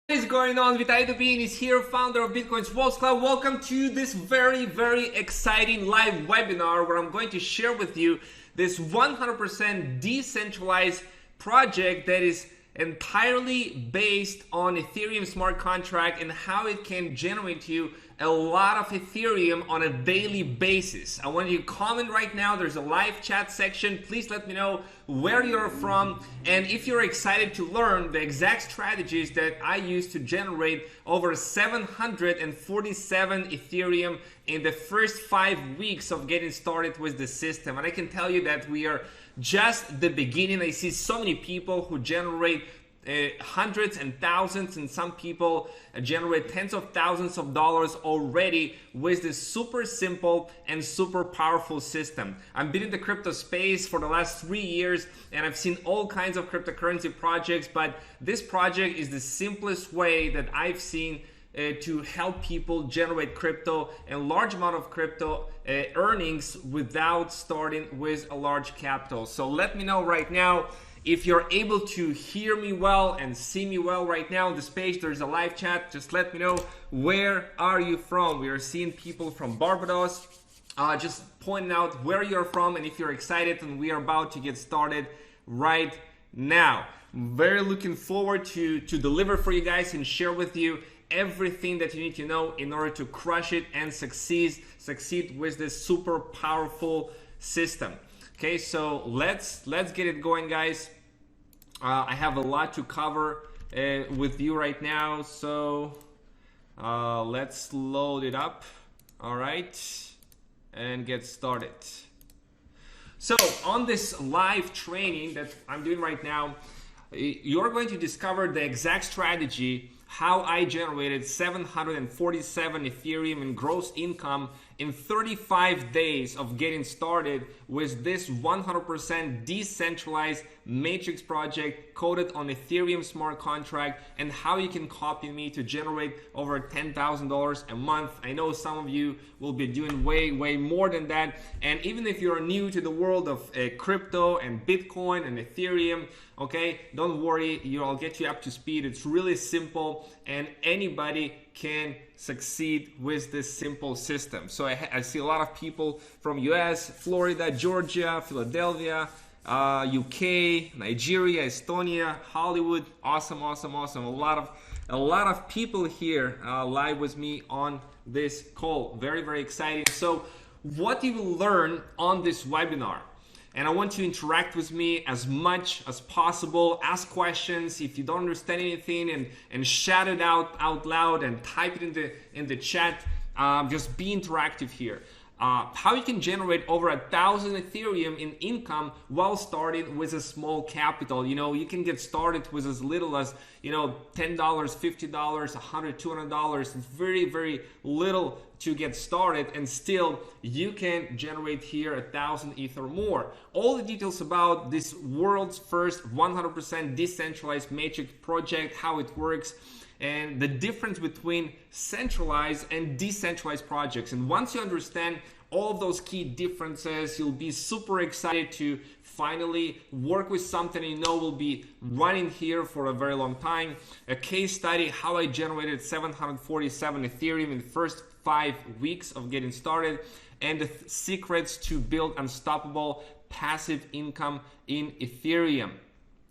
What is going on? Vitai Bean is here, founder of Bitcoin's Walls Club. Welcome to this very exciting live webinar where I'm going to share with you this 100% decentralized project that is entirely based on Ethereum smart contract and how it can generate you a lot of Ethereum on a daily basis. I want you to comment right now. There's a live chat section. Please let me know where you're from and if you're excited to learn the exact strategies that I use to generate over 747 Ethereum in the first 5 weeks of getting started with the system. And I can tell you that we are just the beginning. I see so many people who generate hundreds and thousands, and some people generate tens of thousands of dollars already with this super simple and super powerful system. I've been in the crypto space for the last 3 years and I've seen all kinds of cryptocurrency projects, but this project is the simplest way that I've seen to help people generate crypto and large amount of crypto earnings without starting with a large capital. So let me know right now if you're able to hear me well and see me well right now on this page. There's a live chat. Just let me know, where are you from? We are seeing people from Barbados. Just pointing out where you're from and if you're excited, and we are about to get started right now. Very looking forward to deliver for you guys and share with you everything that you need to know in order to crush it and succeed with this super powerful system. Okay, so let's get it going, guys. I have a lot to cover with you right now, so let's load it up. All right, and get started. So on this live training that I'm doing right now, you're going to discover the exact strategy how I generated 747 Ethereum in gross income in 35 days of getting started with this 100% decentralized matrix project coded on Ethereum smart contract, and how you can copy me to generate over $10,000 a month. I know some of you will be doing way more than that, and even if you're new to the world of crypto and Bitcoin and Ethereum, okay, don't worry, I'll get you up to speed. It's really simple and anybody can succeed with this simple system. So I see a lot of people from US, Florida, Georgia, Philadelphia, UK, Nigeria, Estonia, Hollywood. Awesome. A lot of people here live with me on this call. Very exciting. So what you will learn on this webinar, and I want you to interact with me as much as possible. Ask questions if you don't understand anything, and shout it out loud and type it in the chat. Just be interactive here. How you can generate over 1,000 Ethereum in income while starting with a small capital. You can get started with as little as $10, $50, $100, $200. It's very little to get started, and still you can generate here 1,000 ETH or more. All the details about this world's first 100% decentralized matrix project, how it works, and the difference between centralized and decentralized projects. And once you understand all of those key differences, you'll be super excited to finally work with something you know will be running here for a very long time. A case study, how I generated 747 Ethereum in the first 5 weeks of getting started, and the secrets to build unstoppable passive income in Ethereum.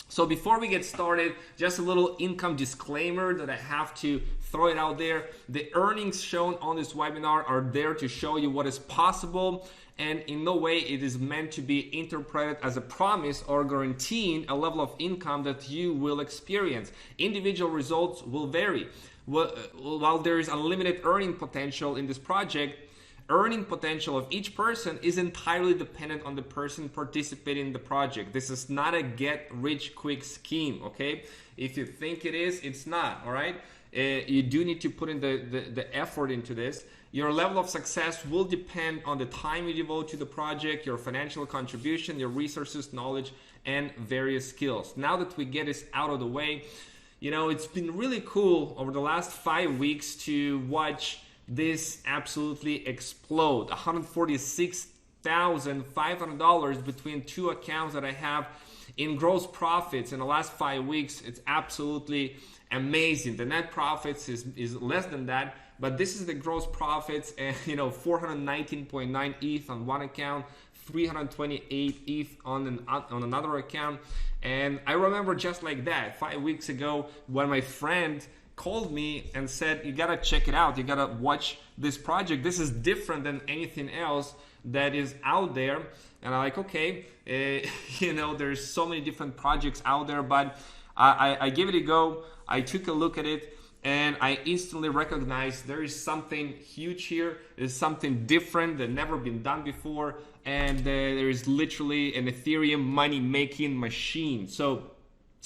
So before we get started, just a little income disclaimer that I have to throw it out there. The earnings shown on this webinar are there to show you what is possible, and in no way it is meant to be interpreted as a promise or guaranteeing a level of income that you will experience. Individual results will vary. While there is unlimited earning potential in this project, earning potential of each person is entirely dependent on the person participating in the project. This is not a get-rich-quick scheme, okay? If you think it is, it's not, all right? You do need to put in the effort into this. Your level of success will depend on the time you devote to the project, your financial contribution, your resources, knowledge, and various skills. Now that we get this out of the way, it's been really cool over the last 5 weeks to watch this absolutely explode. $146,500 between two accounts that I have In gross profits in the last 5 weeks, it's absolutely amazing. The net profits is less than that, but this is the gross profits, and 419.9 ETH on one account, 328 ETH on another account. And I remember just like that 5 weeks ago when my friend called me and said, you gotta check it out, you gotta watch this project, this is different than anything else that is out there. And I'm like, okay, there's so many different projects out there, but I gave it a go. I took a look at it and I instantly recognized there is something huge here. There's something different that never been done before, and there is literally an Ethereum money making machine. So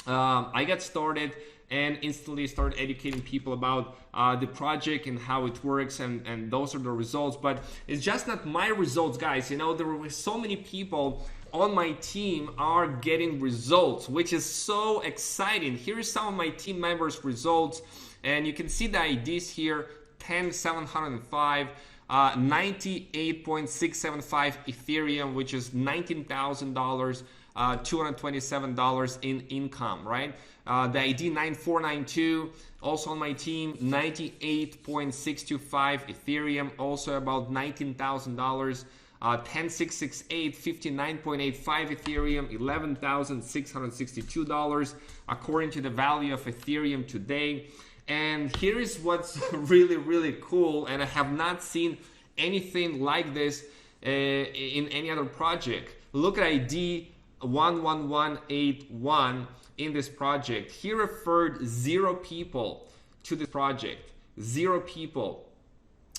I got started and instantly started educating people about the project and how it works, and those are the results. But it's just not my results, guys. There were so many people on my team are getting results, which is so exciting. Here's some of my team members' results, and you can see the IDs here: 10,705, 98.675 Ethereum, which is $19,000. $227 in income, right? The ID 9492, also on my team, 98.625 Ethereum, also about $19,000. 10668, 59.85 Ethereum, $11,662 according to the value of Ethereum today. And here is what's really, really cool, and I have not seen anything like this in any other project. Look at ID 11181 in this project. He referred 0 people to this project, 0 people,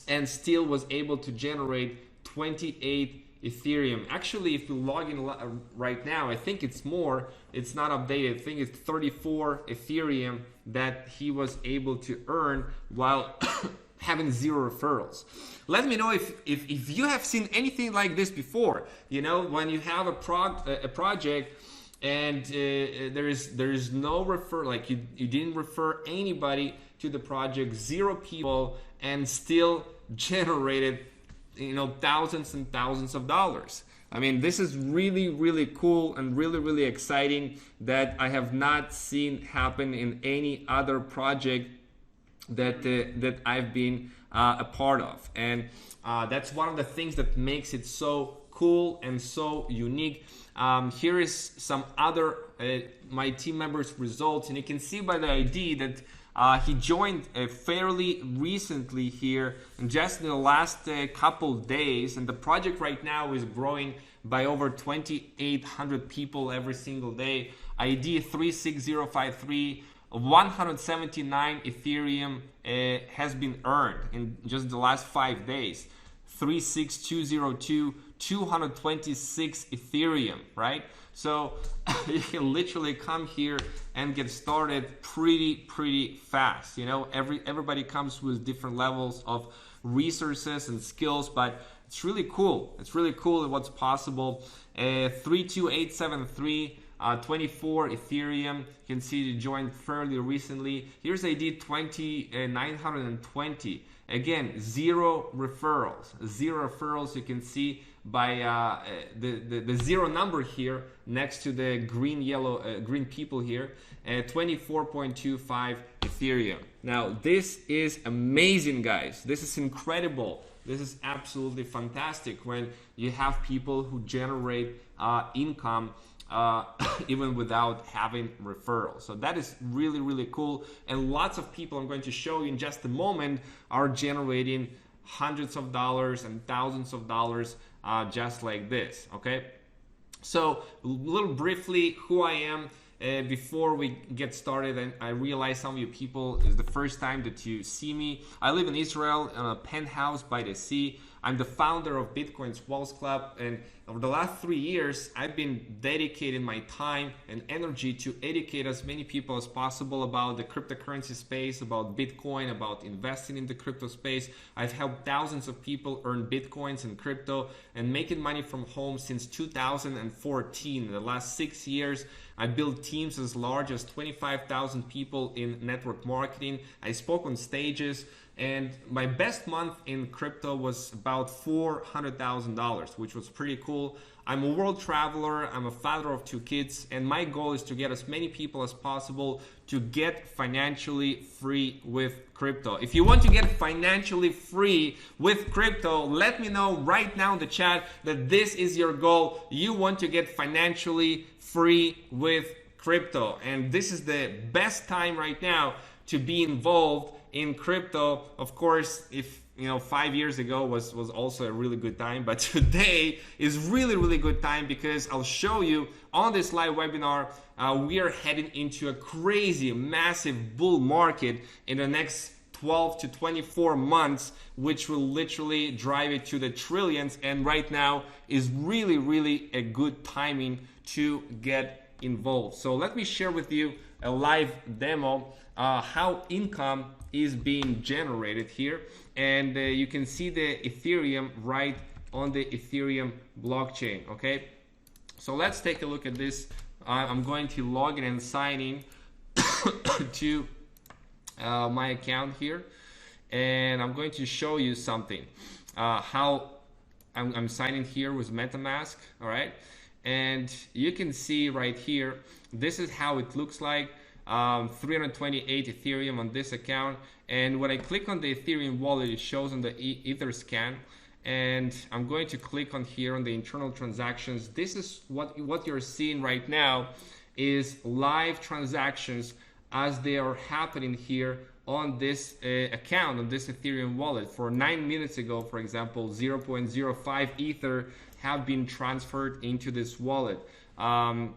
and still was able to generate 28 Ethereum. Actually, if you log in right now, I think it's more. It's not updated. I think it's 34 Ethereum that he was able to earn while having 0 referrals. Let me know if you have seen anything like this before. When you have a project and there is no refer, like you didn't refer anybody to the project, 0 people, and still generated thousands and thousands of dollars. I mean, this is really, really cool and really, really exciting that I have not seen happen in any other project that I've been a part of. And that's one of the things that makes it so cool and so unique. Here is some other my team members' results, and you can see by the ID that he joined fairly recently here, just in the last couple days, and the project right now is growing by over 2,800 people every single day. ID 36053, 179 Ethereum has been earned in just the last 5 days. 36202, 226 Ethereum, right? So you can literally come here and get started pretty fast. Everybody comes with different levels of resources and skills, but it's really cool. It's really cool what's possible. 32873, 24 Ethereum. You can see you joined fairly recently. Here's ID 2920. Again, 0 referrals. 0 referrals. You can see by the 0 number here next to the green people here. 24.25 Ethereum. Now this is amazing, guys. This is incredible. This is absolutely fantastic when you have people who generate income even without having referrals. So that is really, really cool. And lots of people, I'm going to show you in just a moment, are generating hundreds of dollars and thousands of dollars just like this. Okay, so a little briefly who I am before we get started. And I realize some of you people is the first time that you see me. I live in Israel in a penthouse by the sea. I'm the founder of Bitcoin's Walls Club, and over the last 3 years, I've been dedicating my time and energy to educate as many people as possible about the cryptocurrency space, about Bitcoin, about investing in the crypto space. I've helped thousands of people earn Bitcoins and crypto and making money from home since 2014. In the last 6 years, I built teams as large as 25,000 people in network marketing. I spoke on stages, and my best month in crypto was about about $400,000, which was pretty cool. I'm a world traveler, I'm a father of 2 kids, and my goal is to get as many people as possible to get financially free with crypto. If you want to get financially free with crypto, let me know right now in the chat that this is your goal. You want to get financially free with crypto, and this is the best time right now to be involved in crypto. Of course, if 5 years ago was also a really good time, but today is really good time, because I'll show you on this live webinar we are heading into a crazy massive bull market in the next 12 to 24 months, which will literally drive it to the trillions, and right now is really a good timing to get involved. So let me share with you a live demo how income is being generated here, and you can see the Ethereum right on the Ethereum blockchain. Okay, so let's take a look at this. I'm going to log in and sign in to my account here, and I'm going to show you something how I'm signing here with MetaMask. All right, and you can see right here, this is how it looks like. 328 Ethereum on this account, and when I click on the Ethereum wallet, it shows on the Etherscan, and I'm going to click on here on the internal transactions. This is what you're seeing right now is live transactions as they are happening here on this account, on this Ethereum wallet. For 9 minutes ago, for example, 0.05 Ether have been transferred into this wallet.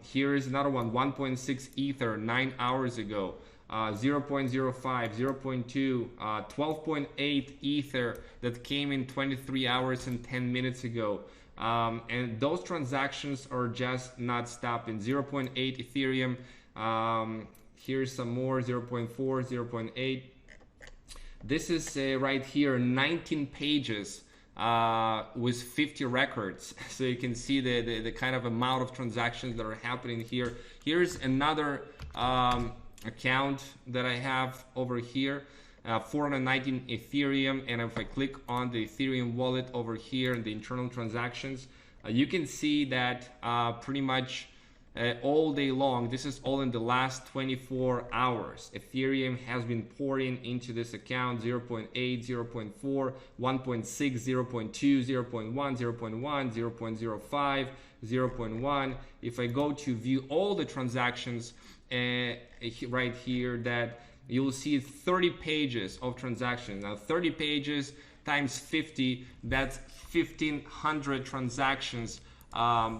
Here is another one, 1.6 Ether 9 hours ago, 0.05, 0.2, 12.8 Ether that came in 23 hours and 10 minutes ago. And those transactions are just not stopping. 0.8 Ethereum, here's some more, 0.4, 0.8. This is right here, 19 pages. With 50 records, so you can see the kind of amount of transactions that are happening here. Here's another account that I have over here, 419 Ethereum, and if I click on the Ethereum wallet over here in the internal transactions, you can see that pretty much all day long, this is all in the last 24 hours. Ethereum has been pouring into this account, 0.8, 0.4, 1.6, 0.2, 0.1, 0.1, 0.05, 0.1. If I go to view all the transactions right here, that you'll see 30 pages of transactions. Now 30 pages times 50, that's 1,500 transactions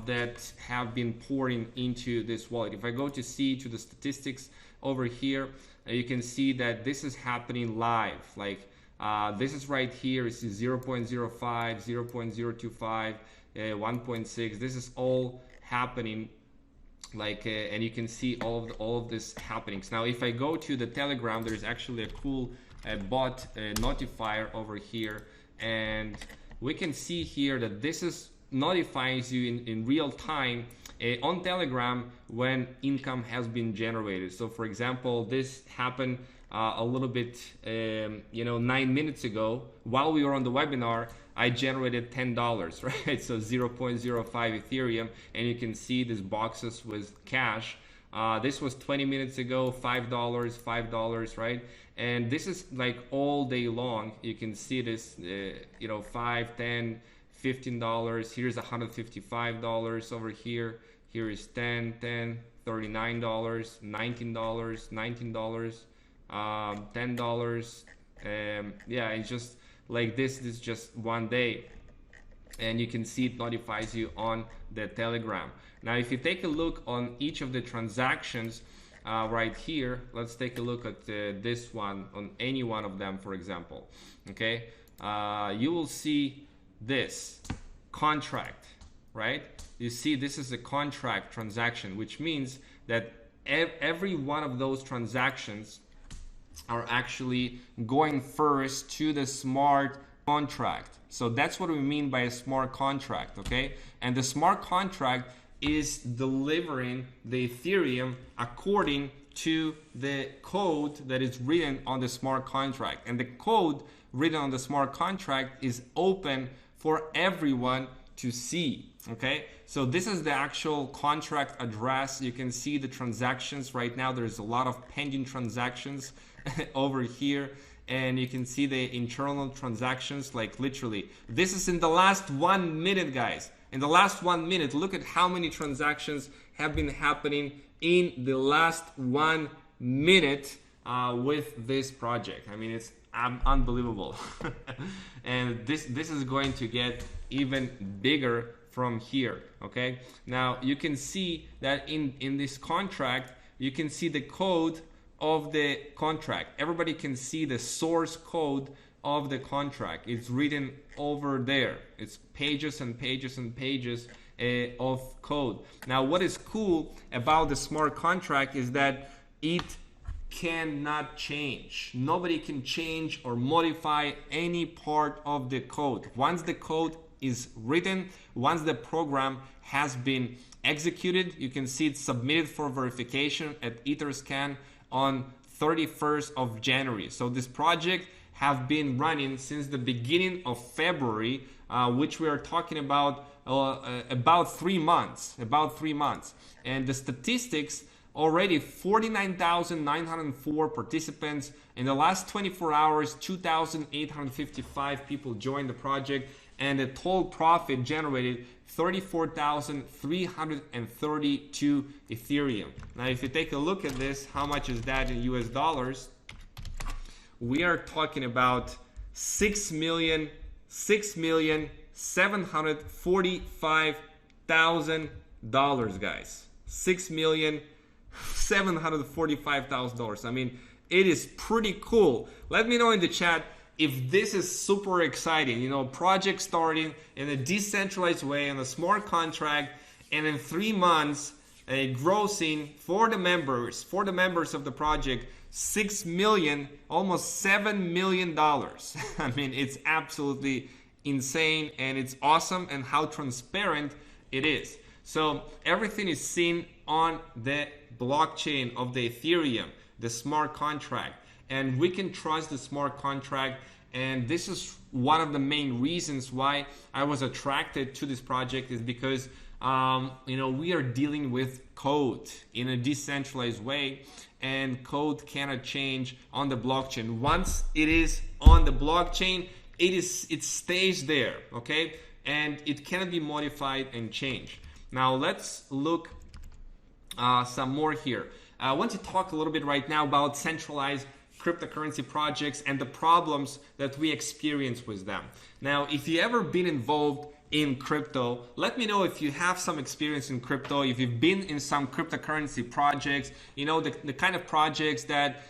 that have been pouring into this wallet. If I go to the statistics over here, you can see that this is happening live. Like this is right here, it's 0.05, 0.025, 1.6. This is all happening, like and you can see all of this happenings. Now if I go to the Telegram, there's actually a cool bot notifier over here, and we can see here that this is notifies you in real time on Telegram when income has been generated. So for example, this happened a little bit 9 minutes ago while we were on the webinar. I generated $10, right? So 0.05 Ethereum, and you can see these boxes with cash. This was 20 minutes ago, $5, right? And this is like all day long. You can see this, 5, 10, $15. Here's $155 over here. Here is 10, $39, $19, $10. Yeah, it's just like this is just one day, and you can see it notifies you on the Telegram. Now if you take a look on each of the transactions right here, let's take a look at this one, on any one of them, for example. Okay, you will see this contract, right? You see this is a contract transaction, which means that every one of those transactions are actually going first to the smart contract. So that's what we mean by a smart contract, okay? And the smart contract is delivering the Ethereum according to the code that is written on the smart contract. And the code written on the smart contract is open for everyone to see. Okay, so this is the actual contract address. You can see the transactions right now. There's a lot of pending transactions over here, and you can see the internal transactions, like literally this is in the last 1 minute, guys. In the last 1 minute, look at how many transactions have been happening in the last 1 minute with this project. I mean, it's unbelievable. And this is going to get even bigger from here. Okay, now you can see that in this contract, you can see the code of the contract. Everybody can see the source code of the contract. It's written over there. It's pages and pages and pages of code. Now, what is cool about the smart contract is that it cannot change. Nobody can change or modify any part of the code. Once the code is written, once the program has been executed, you can see it's submitted for verification at Etherscan on 31st of January. So this project have been running since the beginning of February, which we are talking about 3 months, and the statistics already 49,904 participants. In the last 24 hours, 2,855 people joined the project, and the total profit generated 34,332 Ethereum. Now, if you take a look at this, how much is that in US dollars? We are talking about $6,745,000, guys. $6,745,000. I mean, it is pretty cool. Let me know in the chat if this is super exciting. You know, project starting in a decentralized way, in a smart contract, and in 3 months, grossing for the members of the project, $6 million, almost $7 million. I mean, it's absolutely insane, and it's awesome, and how transparent it is. So everything is seen on the blockchain of the Ethereum, the smart contract, and we can trust the smart contract. And this is one of the main reasons why I was attracted to this project, is because you know, we are dealing with code in a decentralized way, and code cannot change on the blockchain. Once it is on the blockchain, it stays there, okay, and it cannot be modified and changed. Now let's look some more here. I want to talk a little bit right now about centralized cryptocurrency projects and the problems that we experience with them. Now, if you've ever been involved in crypto, let me know if you have some experience in crypto, if you've been in some cryptocurrency projects, you know, the kind of projects that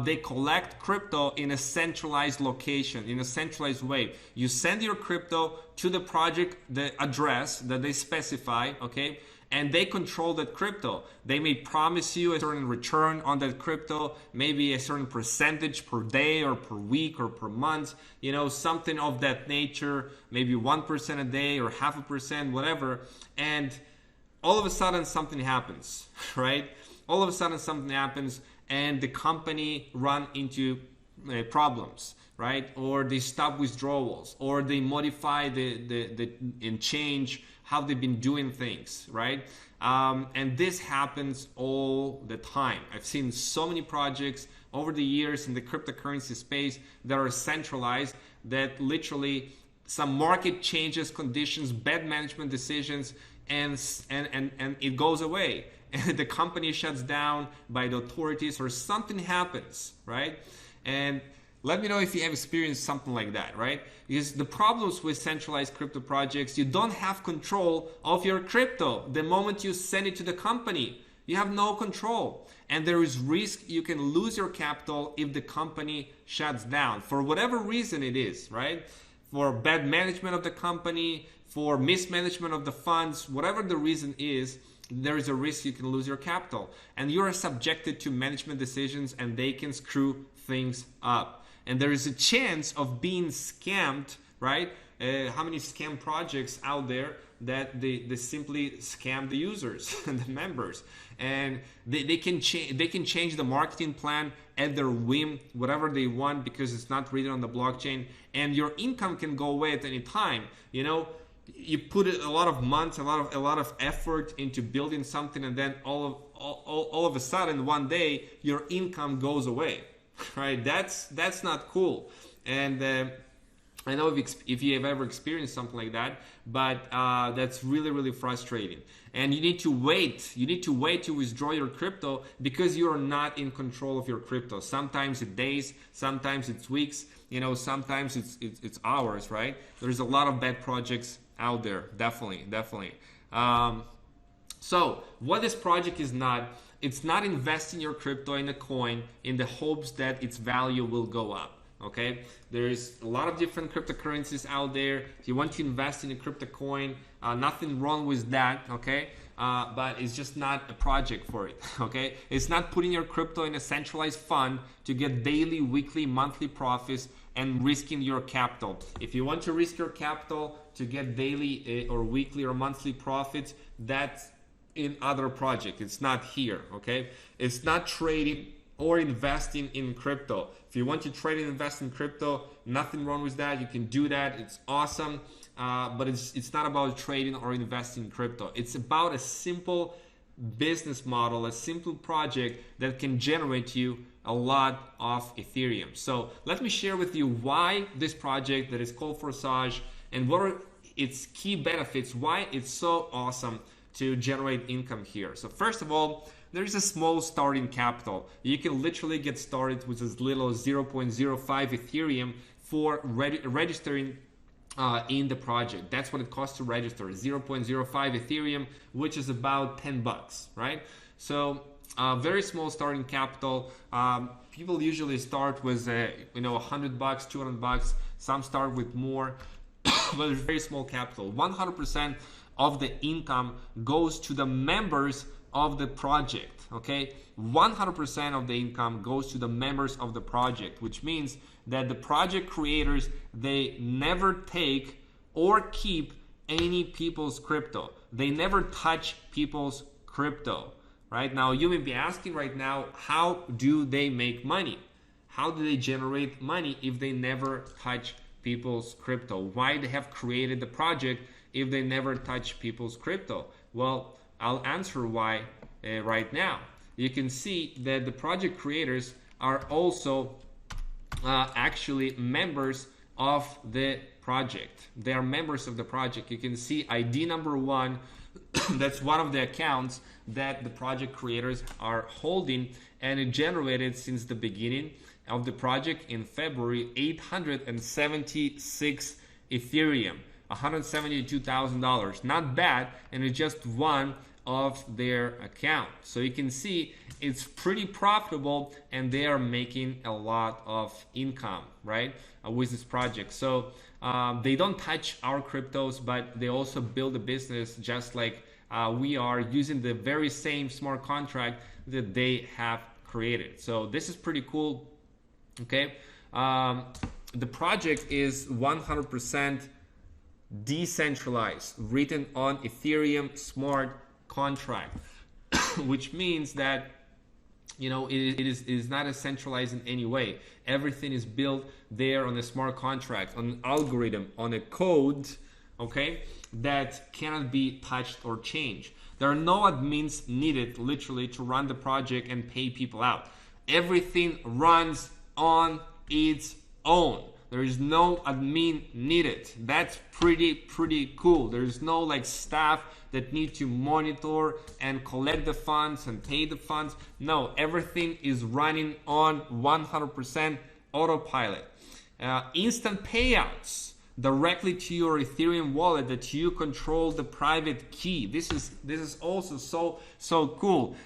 they collect crypto in a centralized location, in a centralized way. You send your crypto to the project, the address that they specify, okay, and they control that crypto. They may promise you a certain return on that crypto, maybe a certain percentage per day or per week or per month, you know, something of that nature, maybe 1% a day or 0.5%, whatever. And all of a sudden something happens, right? All of a sudden something happens, and the company run into problems, right? Or they stop withdrawals, or they modify and change how they've been doing things, right? And this happens all the time. I've seen so many projects over the years in the cryptocurrency space that are centralized, that literally some market changes, conditions, bad management decisions, and it goes away. And the company shuts down by the authorities, or something happens, right? And let me know if you have experienced something like that, right? Because the problems with centralized crypto projects, you don't have control of your crypto. The moment you send it to the company, you have no control. And there is risk you can lose your capital if the company shuts down, for whatever reason it is, right? For bad management of the company, for mismanagement of the funds, whatever the reason is, there is a risk you can lose your capital. And you are subjected to management decisions, and they can screw things up. And there is a chance of being scammed, right? how many scam projects out there that they simply scam the users and the members, and they can change the marketing plan at their whim, whatever they want, because it's not written on the blockchain, and your income can go away at any time. You know, you put a lot of months, a lot of effort into building something, and then all of a sudden one day your income goes away, right? That's not cool. And I know if you have ever experienced something like that, but that's really frustrating. And you need to wait. You need to wait to withdraw your crypto, because you are not in control of your crypto. Sometimes it's days, sometimes it's weeks, you know, sometimes it's hours, right? There's a lot of bad projects out there, definitely. So what this project is not, it's not investing your crypto in a coin in the hopes that its value will go up. Okay, there's a lot of different cryptocurrencies out there. If you want to invest in a crypto coin, nothing wrong with that. Okay, but it's just not a project for it. Okay, it's not putting your crypto in a centralized fund to get daily, weekly, monthly profits and risking your capital. If you want to risk your capital to get daily or weekly or monthly profits, that's in other project. It's not here. Okay, it's not trading or investing in crypto. If you want to trade and invest in crypto, nothing wrong with that. You can do that. It's awesome. But it's not about trading or investing in crypto. It's about a simple business model, a simple project that can generate you a lot of Ethereum. So let me share with you why this project that is called Forsage and what are its key benefits, why it's so awesome to generate income here. So first of all, there is a small starting capital. You can literally get started with as little as 0.05 Ethereum for registering in the project. That's what it costs to register, 0.05 Ethereum, which is about 10 bucks, right? So very small starting capital. People usually start with $100, $200. Some start with more, but it's very small capital. 100% of the income goes to the members of the project. Okay, 100% of the income goes to the members of the project, which means that the project creators, they never take or keep any people's crypto. They never touch people's crypto. Right now, you may be asking right now, how do they make money? How do they generate money if they never touch people's crypto? Why they have created the project if they never touch people's crypto? Well, I'll answer why right now. You can see that the project creators are also actually members of the project. They are members of the project. You can see ID number 1. That's one of the accounts that the project creators are holding, and it generated since the beginning of the project in February 876 Ethereum, $172,000. Not bad, and it's just one of their account. So you can see it's pretty profitable, and they are making a lot of income, right, with this project. So they don't touch our cryptos, but they also build a business just like we are, using the very same smart contract that they have created. So this is pretty cool. Okay, the project is 100% decentralized, written on Ethereum smart contract, which means that it is not centralized in any way. Everything is built there on a smart contract, on an algorithm, on a code, okay, that cannot be touched or changed. There are no admins needed literally to run the project and pay people out. Everything runs on its own. There is no admin needed. That's pretty cool. There's no like staff that need to monitor and collect the funds and pay the funds. No, everything is running on 100% autopilot. Instant payouts directly to your Ethereum wallet that you control the private key. This is also so cool.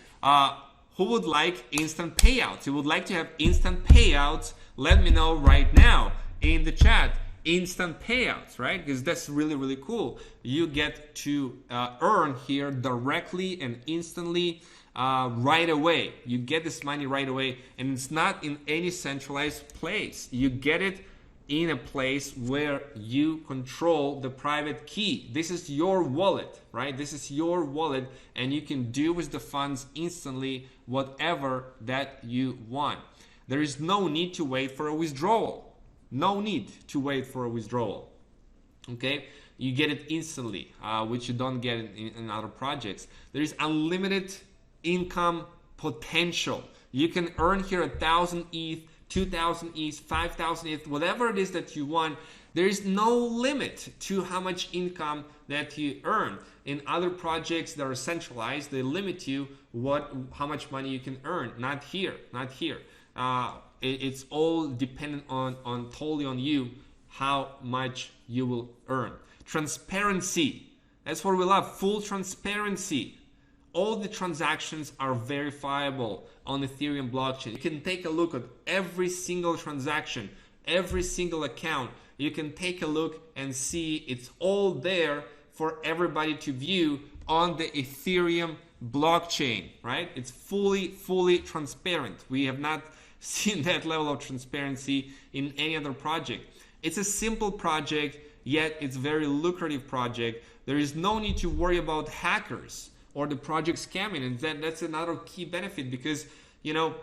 Who would like instant payouts? Who would like to have instant payouts? Let me know right now in the chat. Instant payouts, right? Because that's really cool. You get to earn here directly and instantly right away. You get this money right away, and it's not in any centralized place. You get it in a place where you control the private key. This is your wallet, right? This is your wallet, and you can do with the funds instantly whatever that you want. There is no need to wait for a withdrawal. No need to wait for a withdrawal. Okay, you get it instantly, which you don't get in other projects. There is unlimited income potential. You can earn here 1,000 ETH, 2,000 ETH, 5,000 ETH, whatever it is that you want. There is no limit to how much income that you earn. In other projects that are centralized, they limit you how much money you can earn. Not here, not here. It's all dependent on totally on you how much you will earn. Transparency, that's what we love. Full transparency. All the transactions are verifiable on Ethereum blockchain. You can take a look at every single transaction, every single account. You can take a look and see it's all there for everybody to view on the Ethereum blockchain, right? It's fully transparent. We have not seen that level of transparency in any other project. It's a simple project, yet it's a very lucrative project. There is no need to worry about hackers or the project scamming, and that's another key benefit, because you know,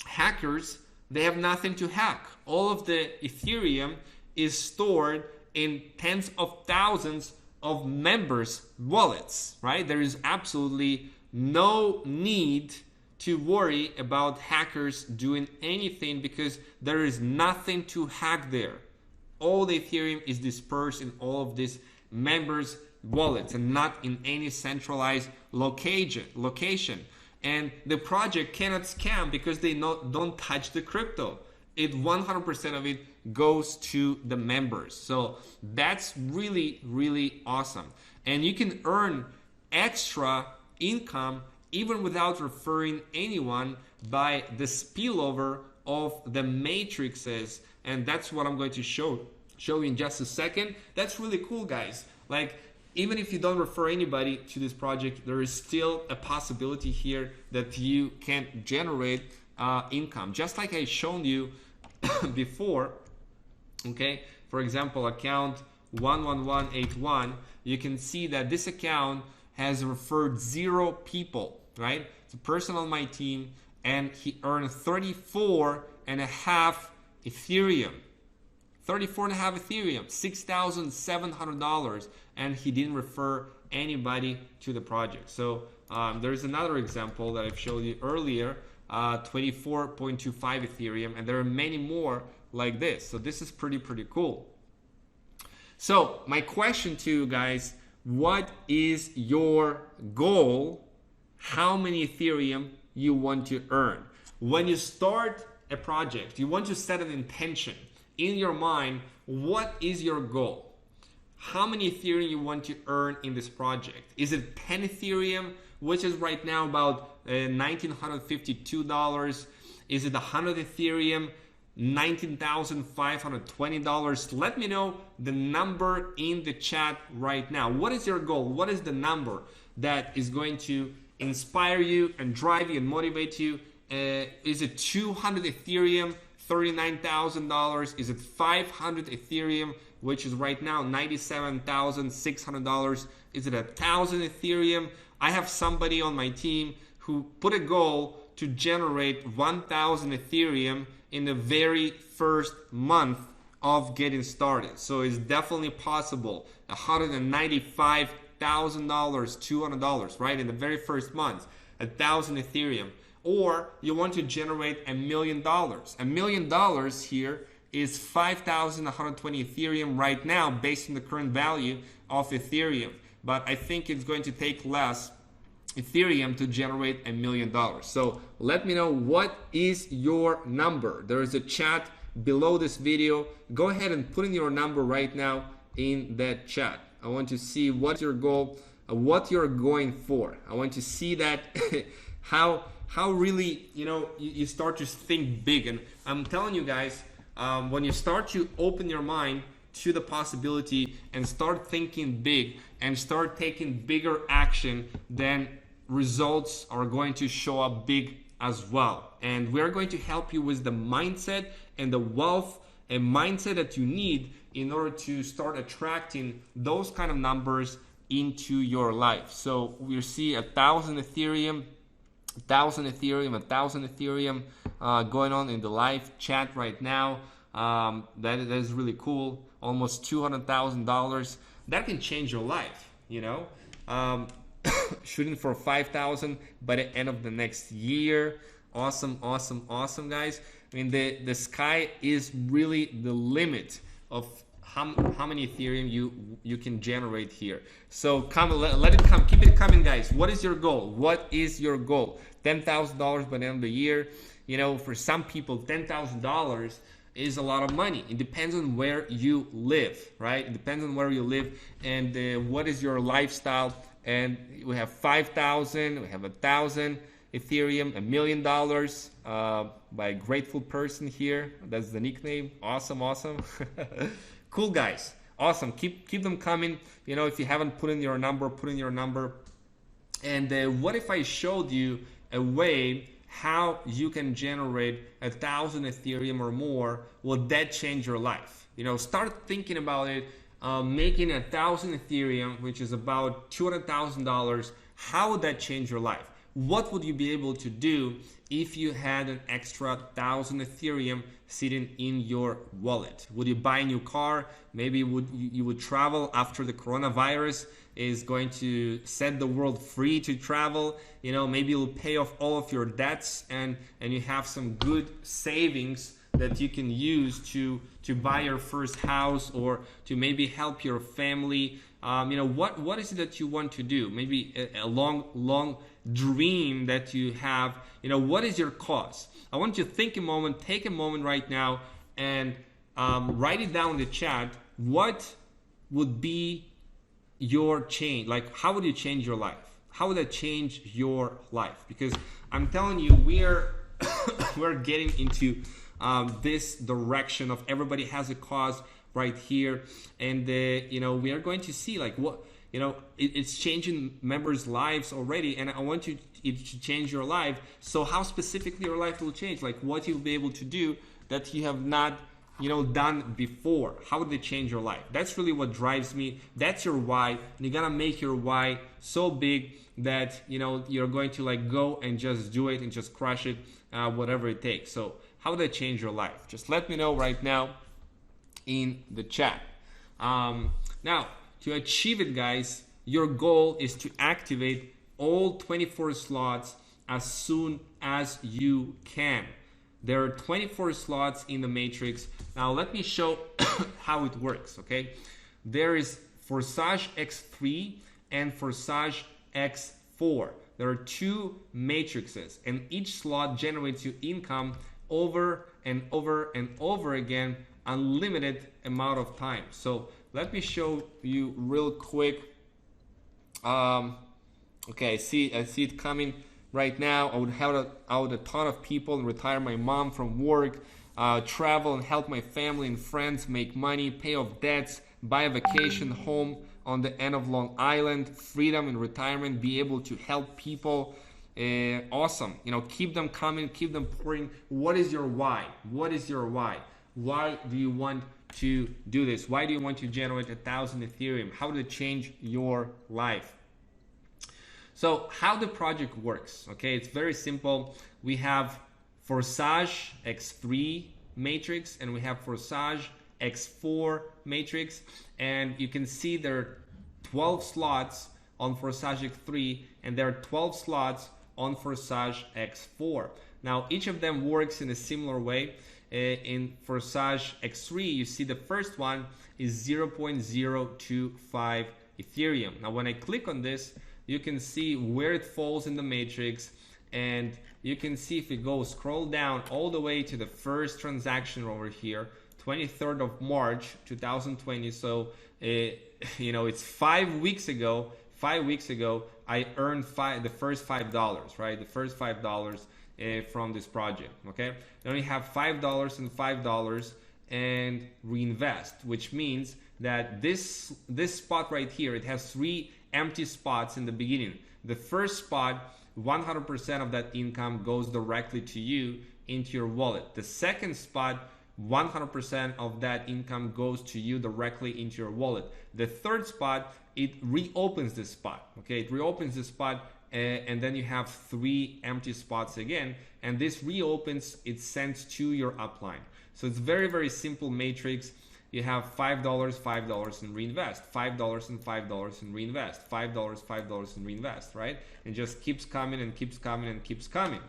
hackers, they have nothing to hack. All of the Ethereum is stored in tens of thousands of members' wallets, right? There is absolutely no need to worry about hackers doing anything, because there is nothing to hack there. All the Ethereum is dispersed in all of these members' wallets and not in any centralized location. And the project cannot scam because they don't touch the crypto. 100% of it goes to the members. So that's really awesome. And you can earn extra income even without referring anyone by the spillover of the matrices. And that's what I'm going to show you in just a second. That's really cool, guys. Like, even if you don't refer anybody to this project, there is still a possibility here that you can generate income. Just like I shown you before, okay? For example, account 11181, you can see that this account has referred 0 people, right? It's a person on my team, and he earned 34.5 Ethereum. 34.5 Ethereum, $6,700, and he didn't refer anybody to the project. So there's another example that I've showed you earlier, 24.25 Ethereum, and there are many more like this. So this is pretty cool. So my question to you guys, what is your goal? How many Ethereum you want to earn? When you start a project, you want to set an intention in your mind. What is your goal? How many Ethereum you want to earn in this project? Is it 10 Ethereum, which is right now about $1,952? Is it 100 Ethereum, $19,520? Let me know the number in the chat right now. What is your goal? What is the number that is going to inspire you and drive you and motivate you? Is it 200 Ethereum, $39,000? Is it 500 Ethereum, which is right now $97,600? Is it 1,000 Ethereum? I have somebody on my team who put a goal to generate 1,000 Ethereum in the very first month of getting started. So it's definitely possible. $195,000, $200, right? In the very first month, 1,000 Ethereum. Or you want to generate $1 million. $1 million here is 5,120 Ethereum right now based on the current value of Ethereum. But I think it's going to take less Ethereum to generate $1 million. So let me know, what is your number? There is a chat below this video. Go ahead and put in your number right now in that chat. I want to see what's your goal, what you're going for. I want to see that how really, you know, you start to think big. And I'm telling you guys, when you start to open your mind to the possibility and start thinking big and start taking bigger action, then results are going to show up big as well. And we're going to help you with the mindset and the wealth a mindset that you need in order to start attracting those kind of numbers into your life. So we see 1,000 Ethereum, 1,000 Ethereum, 1,000 Ethereum going on in the live chat right now. That is really cool. Almost $200,000. That can change your life, you know. Shooting for 5,000 by the end of the next year. Awesome, awesome, awesome, guys. I mean, the sky is really the limit of how many Ethereum you can generate here. So come, let it come, keep it coming, guys. What is your goal? What is your goal? $10,000 by the end of the year. You know, for some people, $10,000 is a lot of money. It depends on where you live, right? It depends on where you live and what is your lifestyle. And we have 5,000, we have 1,000 Ethereum, $1 million by a grateful person here. That's the nickname. Awesome, awesome. Cool, guys. Awesome. Keep them coming. You know, if you haven't put in your number, put in your number. And what if I showed you a way how you can generate 1,000 Ethereum or more? Will that change your life? You know, start thinking about it. Making 1,000 Ethereum, which is about $200,000. How would that change your life? What would you be able to do if you had an extra 1,000 Ethereum sitting in your wallet? Would you buy a new car? Maybe you would travel after the coronavirus is going to set the world free to travel. You know, maybe you'll pay off all of your debts and you have some good savings that you can use to buy your first house or to maybe help your family. You know, what is it that you want to do? Maybe a long dream that you have. You know, what is your cause? I want you to think a moment, take a moment right now and write it down in the chat. What would be your change? Like, how would you change your life? How would that change your life? Because I'm telling you, we're getting into this direction of everybody has a cause right here, and you know, we are going to see like what, you know, it's changing members' lives already, and I want it to change your life. So how specifically your life will change, like what you'll be able to do that you have not, you know, done before. How would they change your life? That's really what drives me. That's your why, and you gotta make your why so big that, you know, you're going to like go and just do it and just crush it, whatever it takes. So how would that change your life? Just let me know right now in the chat. Now, to achieve it, guys, your goal is to activate all 24 slots as soon as you can. There are 24 slots in the matrix. Now, let me show how it works, okay? There is Forsage X3 and Forsage X4. There are two matrices, and each slot generates you income over and over and over again, unlimited amount of time. So let me show you real quick. Okay, I see it coming right now. I would help out a ton of people and retire my mom from work, travel and help my family and friends make money, pay off debts, buy a vacation home on the end of Long Island, freedom in retirement, be able to help people. Awesome. You know, keep them coming, keep them pouring. What is your why? What is your why? Why do you want to do this? Why do you want to generate 1,000 Ethereum? How did it change your life? So how the project works, okay? It's very simple. We have Forsage X3 matrix and we have Forsage X4 matrix, and you can see there are 12 slots on Forsage X3 and there are 12 slots on Forsage X4. Now each of them works in a similar way. In Forsage X3, you see the first one is 0.025 Ethereum. Now when I click on this, you can see where it falls in the matrix, and you can see if you go scroll down all the way to the first transaction over here, 23rd of March 2020. So you know, it's 5 weeks ago. 5 weeks ago I earned the first $5, right? The first $5 from this project. Okay, then we have $5 and $5 and reinvest, which means that this spot right here, it has 3 empty spots in the beginning. The first spot, 100% of that income goes directly to you into your wallet. The second spot, 100% of that income goes to you directly into your wallet. The third spot, it reopens the spot. Okay, it reopens the spot, and then you have 3 empty spots again, and this reopens, it sends to your upline. So it's very, very simple matrix. You have $5, $5 and reinvest, $5 and $5 and reinvest, $5, $5 and reinvest, right? And just keeps coming and keeps coming and keeps coming.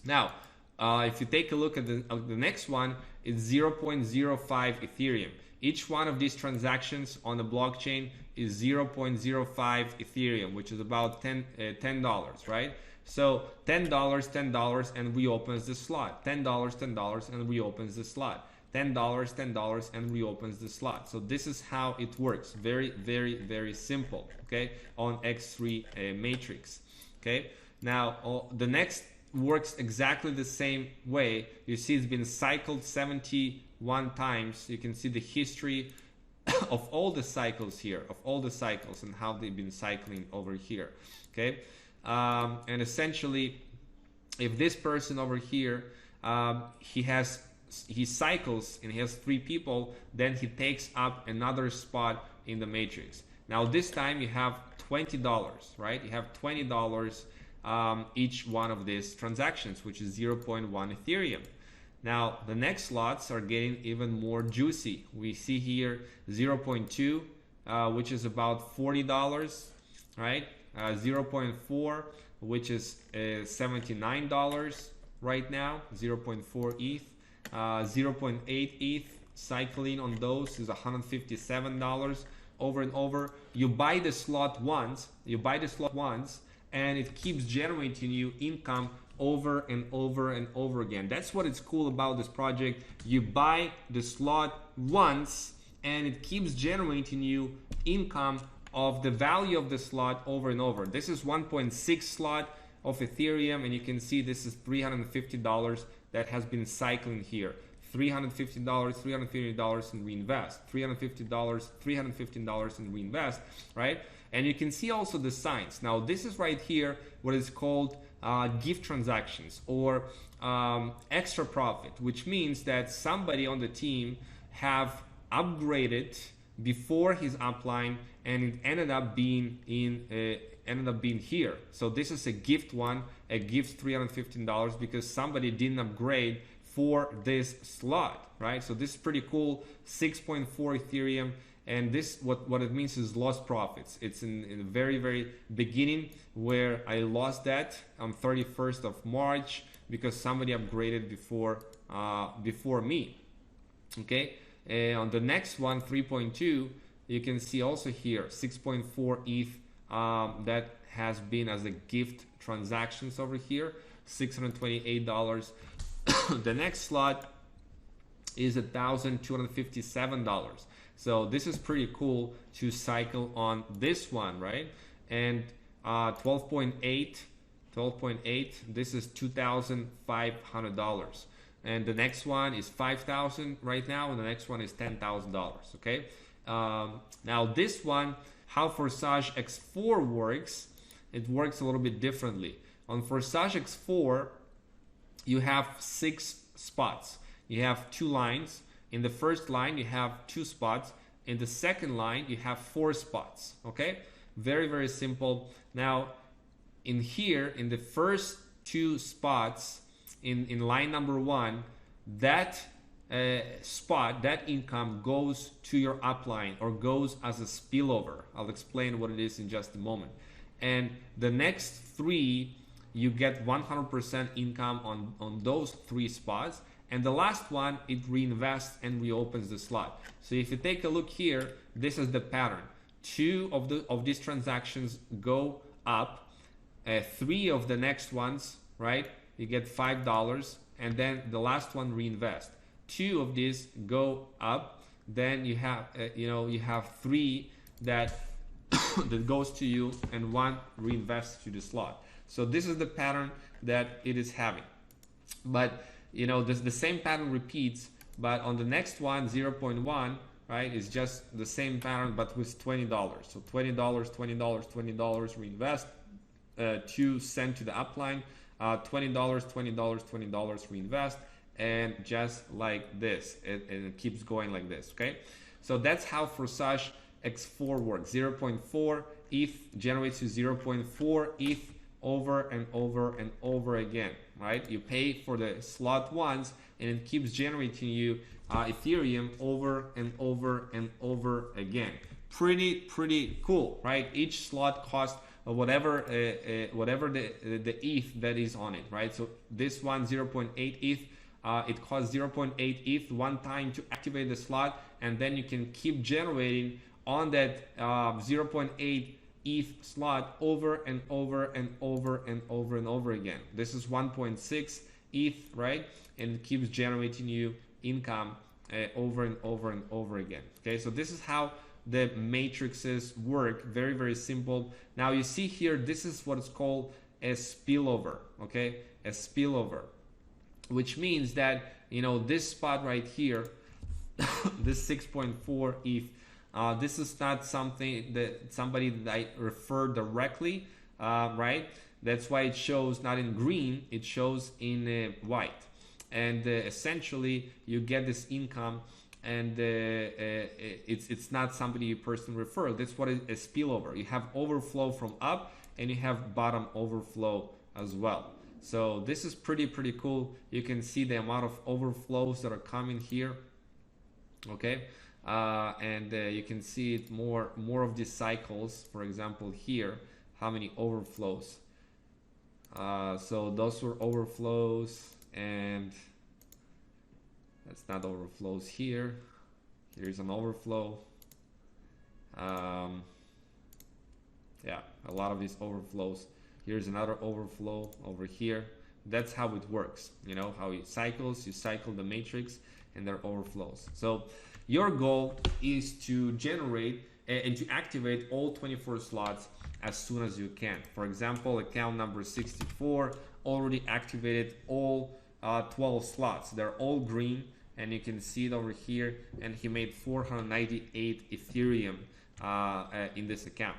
Now, if you take a look at the next one, it's 0.05 Ethereum. Each one of these transactions on the blockchain is 0.05 Ethereum, which is about $10, right? So $10 and reopens the slot. $10 and reopens the slot. $10 and reopens the slot. So this is how it works. Very, very, very simple. Okay, on X3 matrix. Okay. Now the next works exactly the same way. You see it's been cycled 71 times. You can see the history of all the cycles here, of all the cycles and how they've been cycling over here. Okay, and essentially, if this person over here, he cycles and he has 3 people, then he takes up another spot in the matrix. Now this time you have $20, right? You have $20 each one of these transactions, which is 0.1 Ethereum. Now the next slots are getting even more juicy. We see here 0.2, which is about $40, right? 0.4, which is $79 right now, 0.4 ETH. 0.8 ETH cycling on those is $157 over and over. You buy the slot once, and it keeps generating you income over and over and over again. That's what is cool about this project. You buy the slot once and it keeps generating you income of the value of the slot over and over. This is 1.6 slot of Ethereum, and you can see this is $350 that has been cycling here. $350, $350 and reinvest, $350, $315 and reinvest, right? And you can see also the signs. Now this is right here what is called gift transactions or extra profit, which means that somebody on the team have upgraded before his upline and it ended up being here. So this is a gift one, a gift $315 because somebody didn't upgrade for this slot, right? So this is pretty cool. 6.4 Ethereum, and this what it means is lost profits. It's in the very, very beginning where I lost that on 31st of March because somebody upgraded before me. Okay, on the next one, 3.2, you can see also here 6.4 ETH that has been as a gift transactions over here, $628. The next slot is $1,257. So this is pretty cool to cycle on this one, right? And 12.8, this is $2,500. And the next one is $5,000 right now, and the next one is $10,000. Okay. Now this one, how Forsage X4 works, it works a little bit differently. On Forsage X4, you have 6 spots. You have 2 lines. In the first line, you have 2 spots. In the second line, you have 4 spots. Okay, very, very simple. Now, in here, in the first 2 spots, in line number 1, that spot, that income goes to your upline or goes as a spillover. I'll explain what it is in just a moment. And the next 3, you get 100% income on those 3 spots. And the last one, it reinvests and reopens the slot. So if you take a look here, this is the pattern. 2 of these transactions go up. 3 of the next ones, right? You get $5, and then the last one reinvest. 2 of these go up. Then you have you have 3 that that goes to you, and 1 reinvests to the slot. So this is the pattern that it is having. But the same pattern repeats, but on the next one, 0.1, right, is just the same pattern but with $20. So $20, $20, $20 reinvest, 2 sent to the upline, $20, $20, $20 reinvest, and just like this, and it keeps going like this. Okay, so that's how Forsage X4 works. 0.4 ETH generates to 0.4 ETH over and over and over again, right? You pay for the slot once and it keeps generating you Ethereum over and over and over again. Pretty cool, right? Each slot costs whatever the ETH that is on it, right? So this one 0.8 ETH, it costs 0.8 ETH one time to activate the slot, and then you can keep generating on that 0.8 ETH slot over and over and over and over and over again. This is 1.6 ETH, right? And it keeps generating you income over and over and over again. Okay, so this is how the matrices work. Very simple. Now you see here, this is what is called a spillover. Okay, a spillover, which means that, you know, this spot right here, this 6.4 ETH, this is not something that somebody that I refer directly, right? That's why it shows not in green, it shows in white. And essentially you get this income, and it's not somebody you personally refer. That's what is a spillover. You have overflow from up and you have bottom overflow as well. So this is pretty cool. You can see the amount of overflows that are coming here. Okay, and you can see it more of these cycles. For example, here, how many overflows. So those were overflows, and that's not overflows here. Here's an overflow. Yeah, a lot of these overflows. Here's another overflow over here. That's how it works. You know how it cycles. You cycle the matrix and there are overflows. So your goal is to generate and to activate all 24 slots as soon as you can. For example, account number 64 already activated all 12 slots. They're all green, and you can see it over here, and he made 498 Ethereum in this account.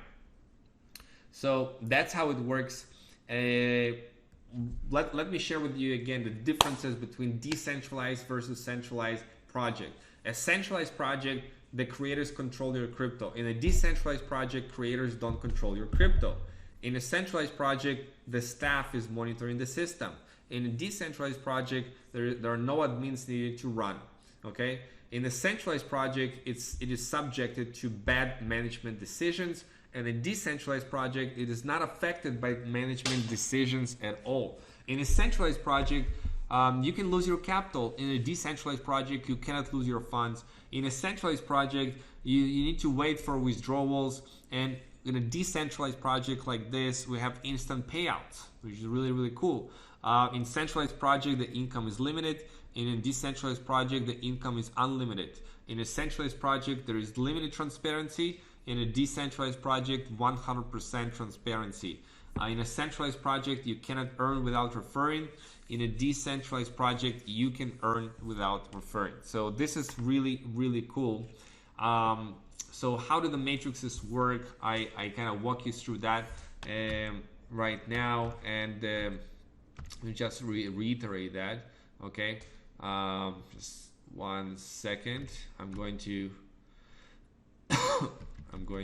So that's how it works. Let me share with you again the differences between decentralized versus centralized project. A centralized project, the creators control your crypto. In a decentralized project, creators don't control your crypto. In a centralized project, the staff is monitoring the system. In a decentralized project, there are no admins needed to run. Okay. In a centralized project, it is subjected to bad management decisions. And a decentralized project, it is not affected by management decisions at all. In a centralized project, you can lose your capital. In a decentralized project, you cannot lose your funds. In a centralized project, you need to wait for withdrawals. And in a decentralized project like this, we have instant payouts, which is really cool. In centralized project, the income is limited. In a decentralized project, the income is unlimited. In a centralized project, there is limited transparency. In a decentralized project, 100% transparency. In a centralized project, you cannot earn without referring. In a decentralized project, you can earn without referring. So this is really cool. So how do the matrices work? I kind of walk you through that right now, and let me just reiterate that. Okay, just 1 second. I'm going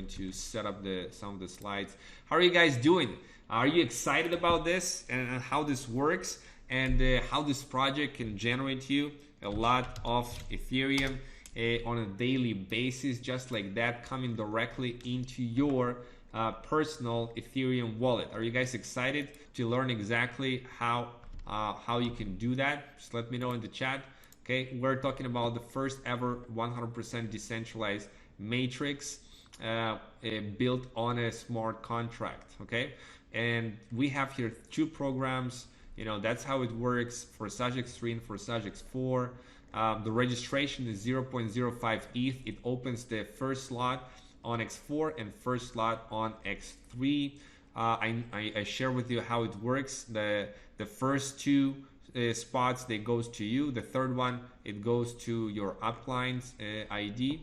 to set up some of the slides. How are you guys doing? Are you excited about this and how this works, and how this project can generate you a lot of Ethereum on a daily basis, just like that, coming directly into your personal Ethereum wallet? Are you guys excited to learn exactly how you can do that? Just let me know in the chat. Okay, we're talking about the first ever 100% decentralized matrix built on a smart contract. Okay, and we have here 2 programs. You know, that's how it works for Forsage X3 and Forsage X4. The registration is 0.05 ETH. It opens the first slot on X4 and first slot on X3. I share with you how it works. The first 2 spots, they goes to you. The third one, it goes to your upline's ID.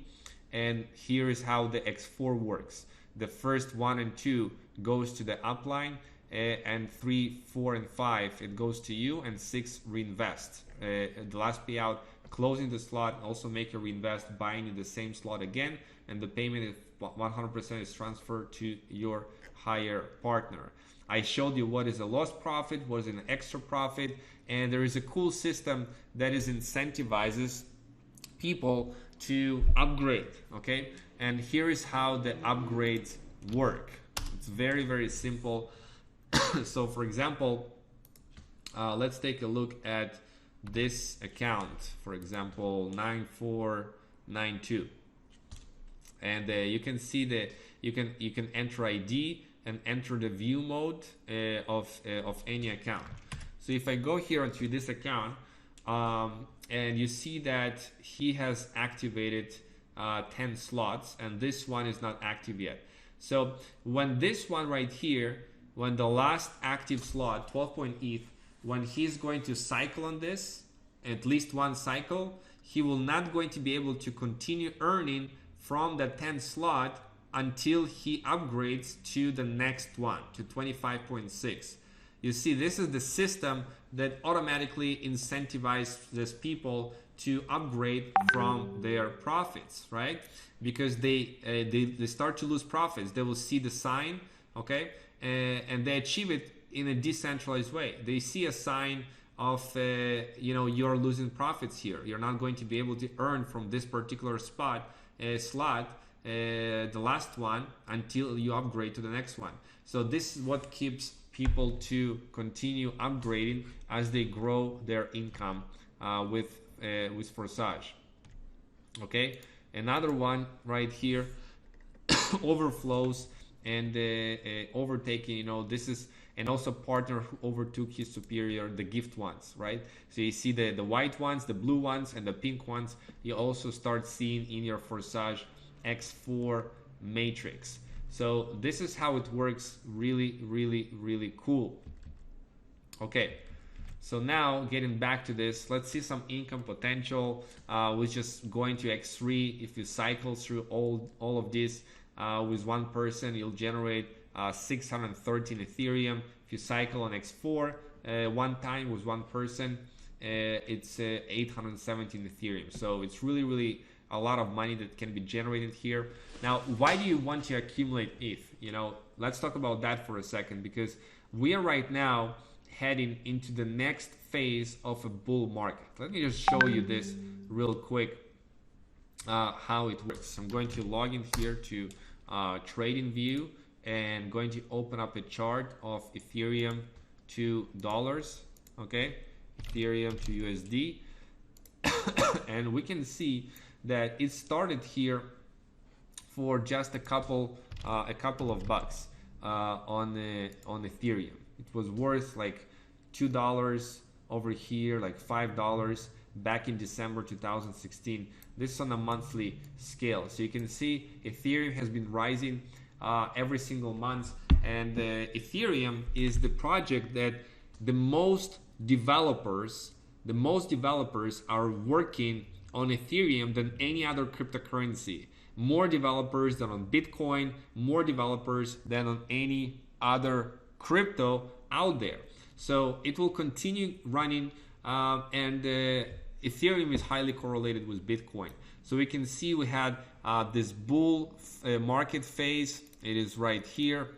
And here is how the X4 works. The first 1 and 2 goes to the upline, and 3, 4, and 5, it goes to you, and 6 reinvest. payout, closing the slot, also make a reinvest, buying in the same slot again, and the payment is 100% is transferred to your higher partner. I showed you what is a lost profit, what is an extra profit, and there is a cool system that is incentivizes people to upgrade, okay? And here is how the upgrades work. It's very, very simple. So for example, let's take a look at this account, for example, 9492. And you can see that you can enter ID and enter the view mode of any account. So if I go here onto this account, and you see that he has activated 10 slots, and this one is not active yet. So when this one right here, when the last active slot, 12.ETH, when he's going to cycle on this, at least one cycle, he will not going to be able to continue earning from the 10th slot until he upgrades to the next one, to 25.6. You see, this is the system that automatically incentivizes people to upgrade from their profits, right? Because they start to lose profits. They will see the sign, okay? And they achieve it in a decentralized way. They see a sign of, you're losing profits here. You're not going to be able to earn from this particular slot, the last one, until you upgrade to the next one. So this is what keeps people to continue upgrading as they grow their income with Forsage. Okay, another one right here, overflows and overtaking. This is, and also partner who overtook his superior, the gift ones, right? So you see the white ones, the blue ones, and the pink ones. You also start seeing in your Forsage X4 matrix. So this is how it works. Really, really, really cool. Okay, so now getting back to this, let's see some income potential, which is going to X3. If you cycle through all of this with one person, you'll generate 613 Ethereum. If you cycle on X4 one time with one person, it's 817 Ethereum. So it's really, really a lot of money that can be generated here. Now, why do you want to accumulate ETH? Let's talk about that for a second, because we are right now heading into the next phase of a bull market. Let me just show you this real quick, how it works. I'm going to log in here to trading view and going to open up a chart of Ethereum to dollars, okay? Ethereum to USD. And we can see that it started here for just a couple of bucks on Ethereum. It was worth like $2 over here, like $5 back in December 2016. This is on a monthly scale. So you can see Ethereum has been rising every single month, and Ethereum is the project that the most developers are working on Ethereum than any other cryptocurrency. More developers than on Bitcoin, more developers than on any other crypto out there. So it will continue running, and Ethereum is highly correlated with Bitcoin. So we can see we had this bull market phase. It is right here.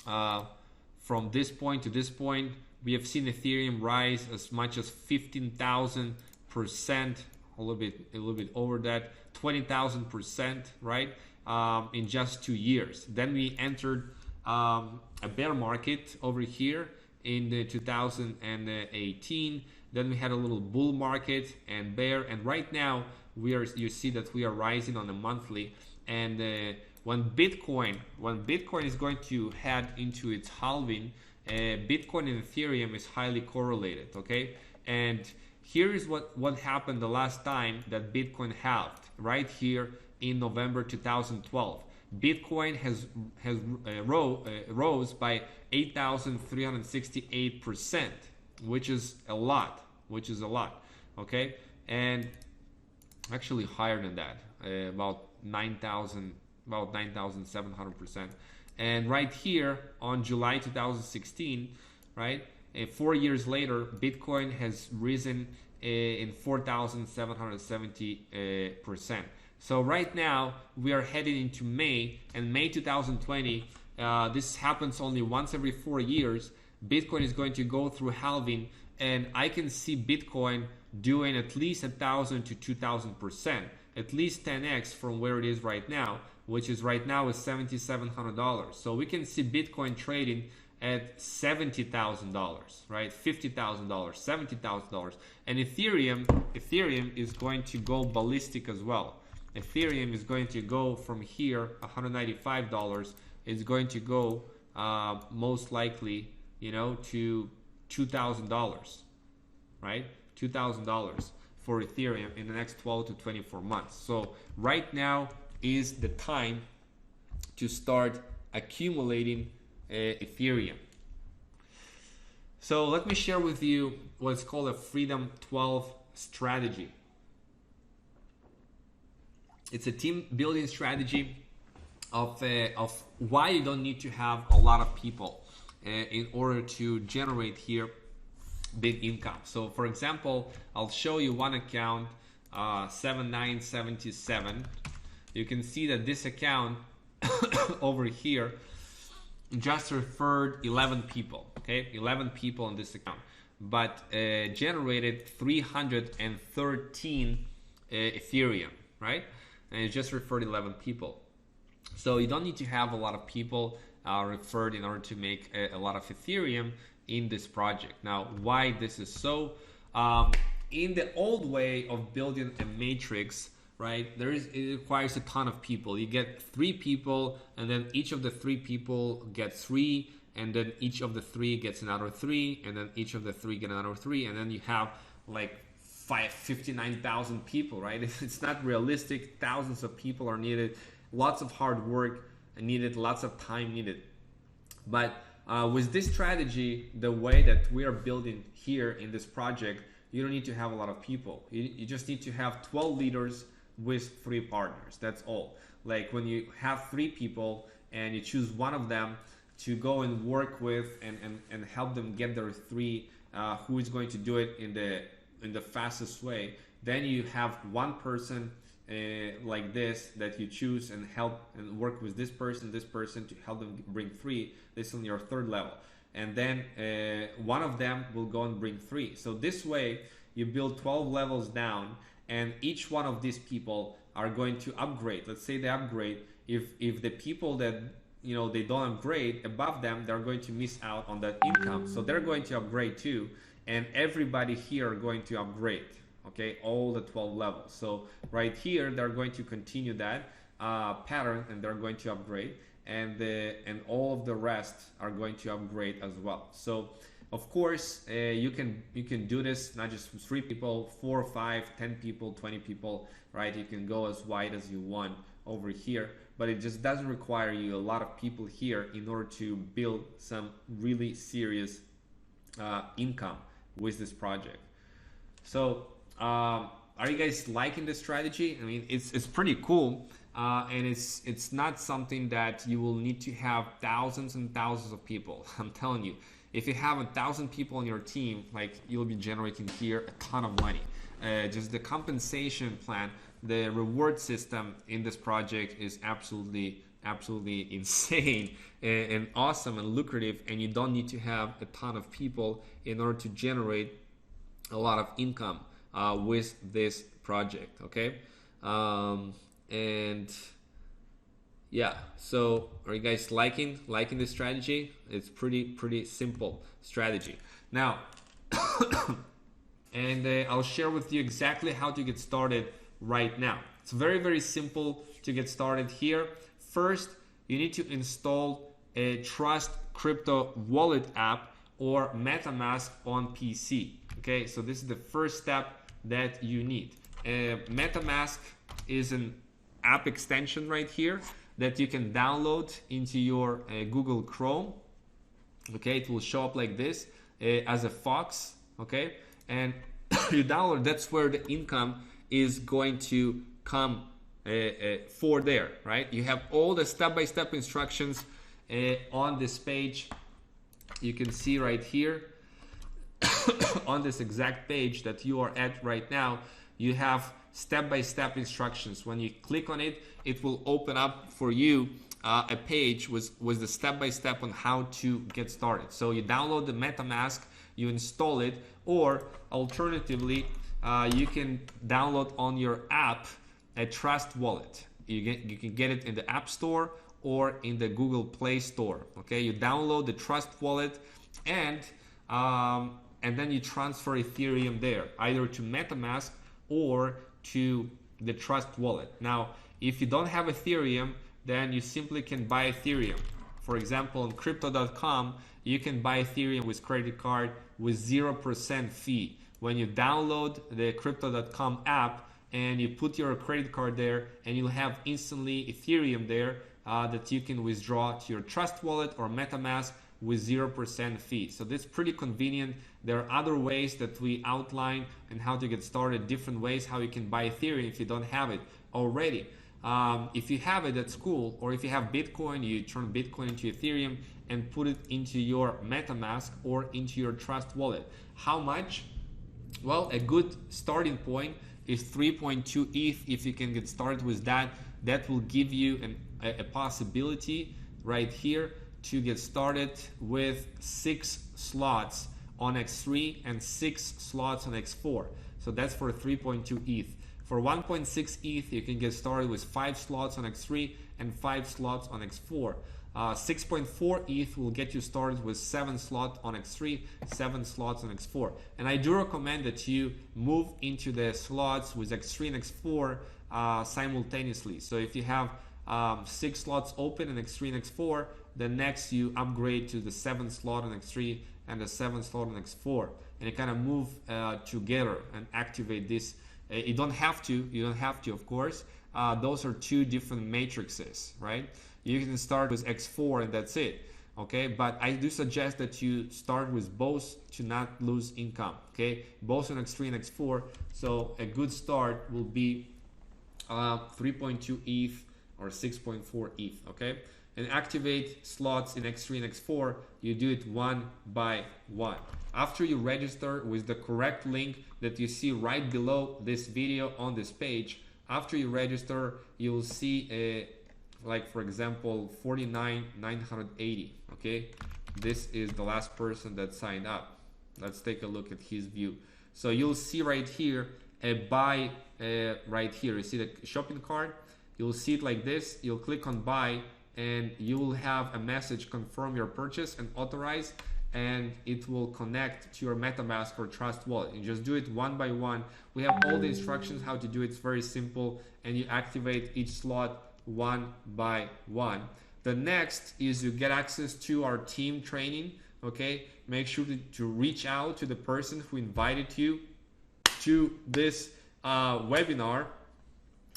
From this point to this point, we have seen Ethereum rise as much as 15,000%, a little bit over that, 20,000%, right? In just 2 years. Then we entered a bear market over here in the 2018. Then we had a little bull market and bear, and right now you see that we are rising on a monthly. And when Bitcoin is going to head into its halving, Bitcoin and Ethereum is highly correlated, okay? And here is what happened the last time that Bitcoin halved, right here in November 2012. Bitcoin has rose by 8,368%, which is a lot, okay? And actually higher than that, about 9,700%. And right here on July 2016, right, 4 years later, Bitcoin has risen in 4,770%. So right now we are heading into May, and May 2020, this happens only once every 4 years. Bitcoin is going to go through halving, and I can see Bitcoin doing at least 1,000 to 2,000%, at least 10x from where it is right now, which is right now is $7,700. So we can see Bitcoin trading at $70,000, right? $50,000, $70,000, and Ethereum is going to go ballistic as well. Ethereum is going to go from here, $195. It's going to go most likely, you know, to $2,000, right? $2,000 for Ethereum in the next 12 to 24 months. So right now is the time to start accumulating Ethereum. So let me share with you what's called a Freedom 12 strategy. It's a team building strategy of why you don't need to have a lot of people in order to generate here big income. So for example, I'll show you one account, 7977. You can see that this account over here just referred 11 people, okay? 11 people in this account, but generated 313 Ethereum, right? And it just referred 11 people. So you don't need to have a lot of people referred in order to make a lot of Ethereum in this project. Now, why this is so? In the old way of building a matrix, right, it requires a ton of people. You get 3 people, and then each of the 3 people get 3, and then each of the 3 gets another 3, and then each of the 3 get another 3, and then you have like 59,000 people, right? It's not realistic. Thousands of people are needed, lots of hard work needed, lots of time needed. But with this strategy, the way that we are building here in this project, you don't need to have a lot of people. You just need to have 12 leaders with 3 partners. That's all. Like when you have 3 people and you choose one of them to go and work with and help them get their 3, who is going to do it in the fastest way, then you have one person like this that you choose and help and work with this person to help them bring 3. This is on your 3rd level, and then one of them will go and bring 3. So this way you build 12 levels down, and each one of these people are going to upgrade. Let's say they upgrade. If the people that, you know, they don't upgrade above them, they're going to miss out on that income. So they're going to upgrade too, and everybody here are going to upgrade. Okay, all the 12 levels. So right here, they're going to continue that pattern, and they're going to upgrade, and all of the rest are going to upgrade as well. So of course, you can do this not just with 3 people, 4, 5, 10 people, 20 people, right? You can go as wide as you want over here, but it just doesn't require you a lot of people here in order to build some really serious income with this project. So are you guys liking this strategy? I mean, it's pretty cool, and it's not something that you will need to have thousands and thousands of people. I'm telling you, if you have 1,000 people on your team, like, you'll be generating here a ton of money. Just the compensation plan, the reward system in this project is absolutely insane and awesome and lucrative, and you don't need to have a ton of people in order to generate a lot of income with this project. Okay, and yeah, so are you guys liking this strategy? It's pretty simple strategy. Now and I'll share with you exactly how to get started right now. It's very simple to get started here. First, you need to install a Trust Crypto wallet app or MetaMask on PC. Okay, so this is the first step that you need. MetaMask is an app extension right here that you can download into your Google Chrome. Okay, it will show up like this as a Fox. Okay, and you download. That's where the income is going to come for there, right? You have all the step-by-step instructions on this page. You can see right here. on this exact page that you are at right now, you have step-by-step instructions. When you click on it, it will open up for you a page with the step-by-step on how to get started. So you download the MetaMask, you install it, or alternatively, you can download on your app a Trust Wallet. You can get it in the App Store or in the Google Play Store. Okay, you download the Trust Wallet, and then you transfer Ethereum there, either to MetaMask or to the Trust Wallet. Now, if you don't have Ethereum, then you simply can buy Ethereum. For example, on crypto.com, you can buy Ethereum with credit card with 0% fee. When you download the crypto.com app and you put your credit card there, and you'll have instantly Ethereum there that you can withdraw to your Trust Wallet or MetaMask with 0% fee. So that's pretty convenient. There are other ways that we outline and how to get started, different ways how you can buy Ethereum if you don't have it already. If you have it, that's cool. Or if you have Bitcoin, you turn Bitcoin into Ethereum and put it into your MetaMask or into your Trust Wallet. How much? Well, a good starting point is 3.2 ETH. If you can get started with that, that will give you a possibility right here to get started with 6 slots on X3 and 6 slots on X4. So that's for 3.2 ETH. For 1.6 ETH, you can get started with 5 slots on X3 and 5 slots on X4. 6.4 ETH will get you started with 7 slots on X3, 7 slots on X4. And I do recommend that you move into the slots with X3 and X4 simultaneously. So if you have 6 slots open in X3 and X4, then next you upgrade to the 7th slot on X3 and the 7th slot on X4. And you kind of move together and activate this. You don't have to, of course. Those are 2 different matrices, right? You can start with X4 and that's it, okay? But I do suggest that you start with both to not lose income, okay? Both on X3 and X4. So a good start will be 3.2 ETH or 6.4 ETH, okay? And activate slots in X3 and X4, you do it one by one. After you register with the correct link that you see right below this video on this page, after you register, you will see like for example 49,980. Okay, this is the last person that signed up. Let's take a look at his view. So you'll see right here a buy right here. You see the shopping cart. You'll see it like this. You'll click on buy, and you will have a message confirm your purchase and authorize, and it will connect to your MetaMask or Trust Wallet. You just do it one by one. We have all the instructions how to do it. It's very simple, and you activate each slot one by one. The next is you get access to our team training. Okay, make sure to reach out to the person who invited you to this webinar,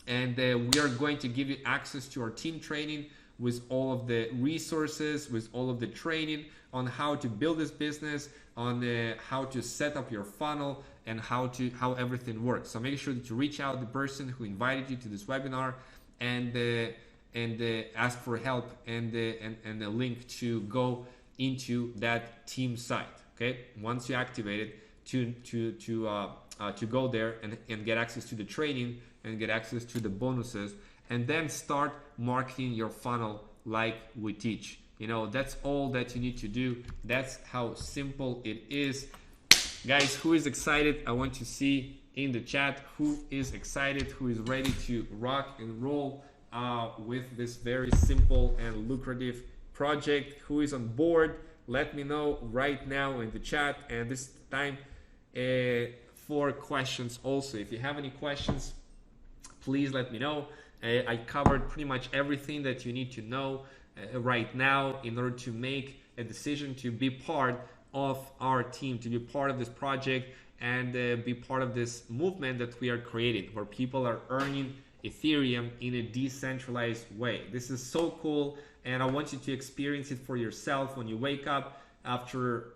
and we are going to give you access to our team training with all of the resources, with all of the training on how to build this business, on how to set up your funnel, and how everything works. So make sure to reach out to the person who invited you to this webinar, and ask for help and a link to go into that team site. Okay, once you activate it, to go there and get access to the training and get access to the bonuses, and then start marketing your funnel like we teach. You know, that's all that you need to do. That's how simple it is. Guys, who is excited? I want to see in the chat who is excited, who is ready to rock and roll with this very simple and lucrative project. Who is on board? Let me know right now in the chat. And this time for questions also. If you have any questions, please let me know. I covered pretty much everything that you need to know right now in order to make a decision to be part of our team, to be part of this project, and be part of this movement that we are creating, where people are earning Ethereum in a decentralized way. This is so cool, and I want you to experience it for yourself. When you wake up after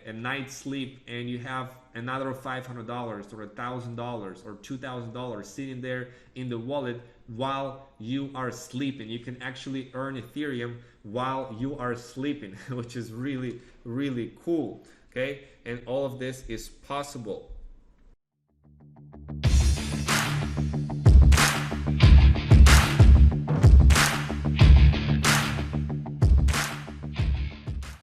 a night's sleep and you have another $500 or $1,000 or $2,000 sitting there in the wallet while you are sleeping. You can actually earn Ethereum while you are sleeping, which is really, really cool. okay? And all of this is possible.